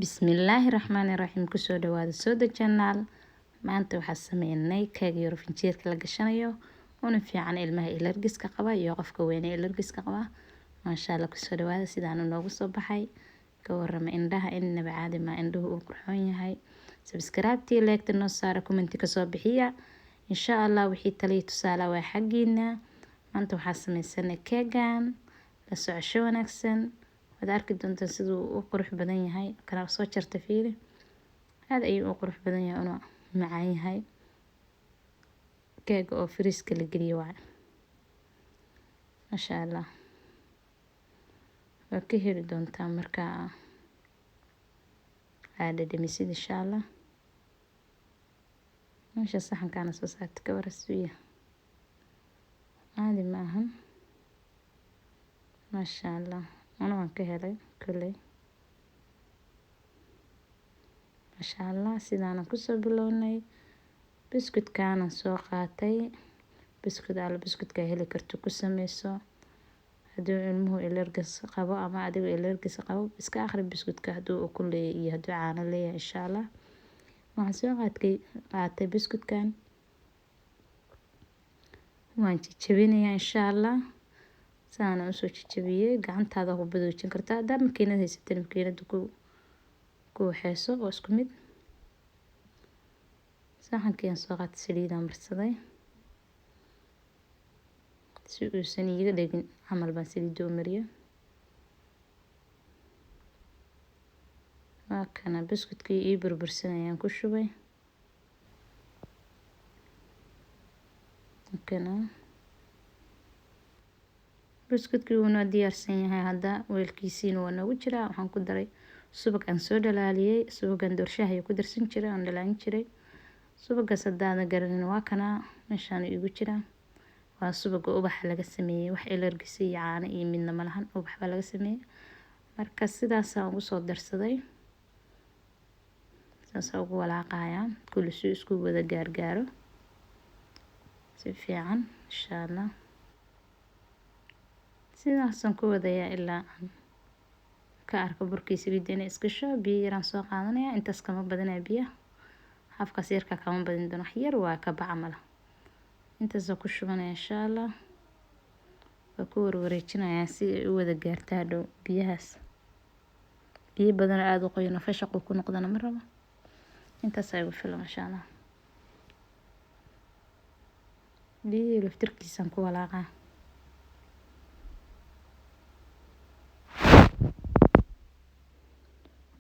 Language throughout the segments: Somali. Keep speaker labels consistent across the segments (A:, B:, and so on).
A: Bismillaahi Raxmaani Raxiim. Kusoo dhawaada Sooda Channel. Maanta waxaan sameynay keeg yar oo finjeerka la gashanayo una fiican ilmaha allergiska qaba iyo qofka weyn ee allergiska qaba. Maasha Allah, kusoo dhawaada sidaan noogu soo baxay. Ka warrama indhaha innaba caadi ma indhuhu uu qurxoon yahay. Subscribe like noo saara, comment ka soo bixiya. Insha Allah wixii taliyo tusaale waa xaqiina. Maanta waxaan sameysanay keegan la socosho wanaagsan. Waad arki doontaan siduu u qurux badan yahay. Kana soo jarta fiiri. Aad ayuu u qurux badan yahay una macaan yahay. Keeg oo firiiska la geliyo waa. Masha Allah. Waa ka heli doontaan markaa dhadhamisid insha Allah. Masha saxankaana soo saarta ka warasuya. Caadi ma ahan. Masha Allah. Ana waan ka helay kulay. Masha Allah, sidaan ku soo bilownay. Biskutkaana soo qaatay. Biskutka heli karto ku sameyso. Hadduu ilmuhu allergis qabo ama adigu allergis qabo, iska akhri biskutka hadduu ku leeyahay iyo hadduu caano leeyahay insha Allah. Waxaan soo qaatay biskutkan. Waan jajabinayaa insha Allah. Saana u soo jajabiyay gacantaada ku badoojin kartaa. Haddii makiinada haysato makiinada ku waxeeso oo isku mid. Saxankiin soo qaatay saliidaan marsaday. Si uusan iiga dhigin camal baan saliid u mariyay. Waa kana biskutkii ii burbursanayaan ku shubay. Kana biskutkii wuu diyaarsan yahay hadda weelkiisiina waa noogu jiraa. Waxaan ku daray subag aan soo dhalaaliyay. Subagan doorshaha ayuu ku darsan jiray aan dhalaan jiray. Subagaas haddaana garanin waa kana meeshaan igu jira. Waa subaga ubax laga sameeyay. Wax allergis iyo caano iyo midna ma lahan. Ubax baa laga sameeyay. Marka sidaas aan ugu soo darsaday. Saas ugu walaaqayaa. Kulli si isku wada gaargaaro. Si fiican insha Allah. Sidaas aan ku wadayaa ilaa ka arko burkiisa saliidina iska soo biyo yaraan soo qaadanaya. Intaas kama badana biyo. Hafkaas yarka kama badin doona. Wax yar waa ka bacamala. Intaas ku shubanaya insha Allah. Waa ku wareejinaya si ay u wada gaartaa dhow biyahaas. Biyo badan aad u qoyno fashaqo ku noqdana ma rabo. Intaas ay u filan insha Allah. Biyo laftirkiisan ku walaaqaa.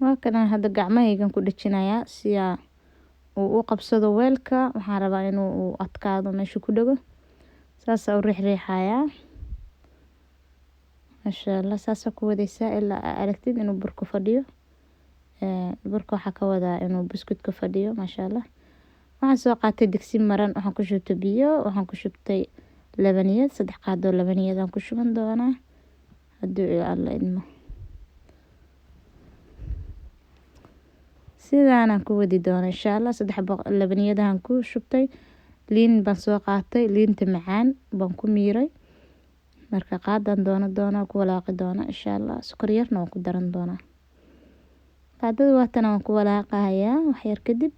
A: Waa kana hadda gacmahaygan ku dhajinayaa si uu u qabsado weelka. Waxaan rabaa inuu adkaado meesha ku dhago. Saas u riixayaa. Masha Allah, saas ku wadaysaa ilaa aragtid inuu burku fadhiyo. Burku waxa ka wadaa inuu biskutka fadhiyo. Masha Allah. Waxaan soo qaatay digsi maran. Waxaan ku shubtay biyo. Waxaan ku shubtay labaniyad. 3 qaado labaniyad aan ku shuban doonaa. Hadduu Allah idmo. Sidaan ku wadi doona insha Allah. 3 labaniyad aan ku shubtay. Liin baan soo qaatay. Liinta macaan baan ku miiray. Marka qaadan doona ku walaaqi doona insha Allah. Sokor yarna waan ku daran doona. Qaadada waatan aan ku walaaqayaa wax yar kadib.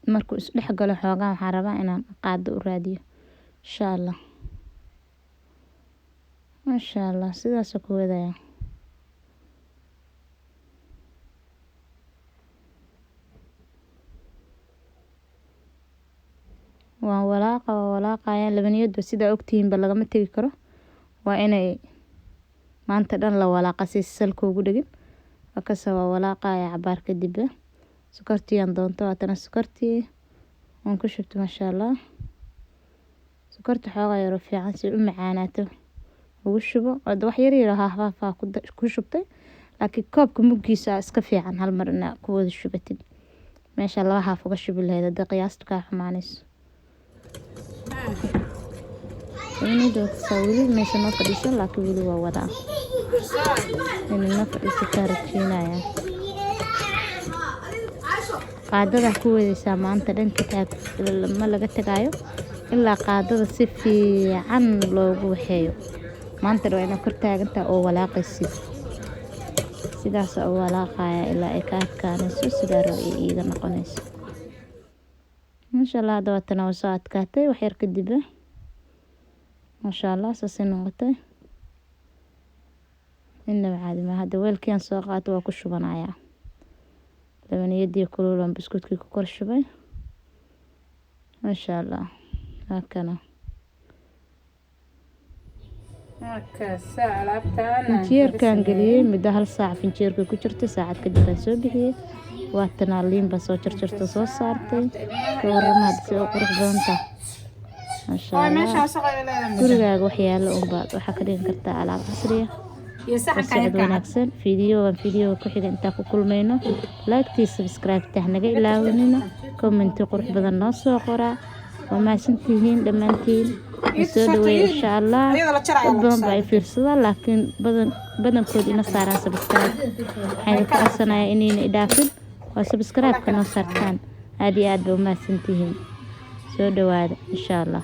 A: Markuu is dhex galo xoogaa waxaan rabaa inaan qaado u raadiyo insha Allah. Masha Allah, sidaas ku wadaya. Waan walaaqayaa labaniyadu sida ogtihiin ba lagama tagi karo. Waa inay maanta dhan la walaaqa si salka ugu dhagin. Waa ka soo walaaqayaa cabaar kadib. Sokortii aan doonto waatan sokortii aan ku shubto masha Allah. Sokorta xoogaa yar oo fiican si u macaanaato ugu shubo. Wax yar yar haaf ku shubtay. Laakiin koobka muggiisa iska fiican hal mar inaa ku wada shubatid. Meesha 2 haaf uga shubi lahayd hadda qiyaasta ka xumaanayso. Ini sawir meesha ma fadhiisan laakiin wali waa wada. Ini ma fadhiisan tarjiinaya. Qaadada ku wadaysaa maanta dhanka taag ma laga tagayo ilaa qaadada si fiican loogu waxeeyo. Maanta waa inaad kor taagantaa oo walaaqaysid. sidaas oo walaaqaya ilaa ay ka adkaanayso sidaa roo iiga noqonayso. Masha Allah hadda tan oo soo adkaatay wax yar kadib Masha Allah saasi noqotay inna caadi ma hadda weelkiin soo qaato waa ku shubanayaa labaniyadii kulul biskuutkii ku kor shubay Masha Allah hakana finjeerkan galiyay muddo hal saac finjeerka ku jirta saacad kadib aan soo bixiyay waa tan liin ba soo jarjarto soo saartay ka waramaad si qurux badan tahay Masha Allah gurigaaga waxyaalo un baad waxa ka dhigan kartaa alaab casri ah wanaagsan video ku xiga inta ku kulmayno like subscribe naga ilaawinina comment qurux badan noo soo qora وما سنتين دمانتين نسودوي إن شاء الله بدن باي فيرسدا لكن بدن كود إنا صار سبسكرايب حين كأسنا إني إدافن وسبسكرايب كنا صارتان هذه أدو ما سنتين سودوا إن شاء الله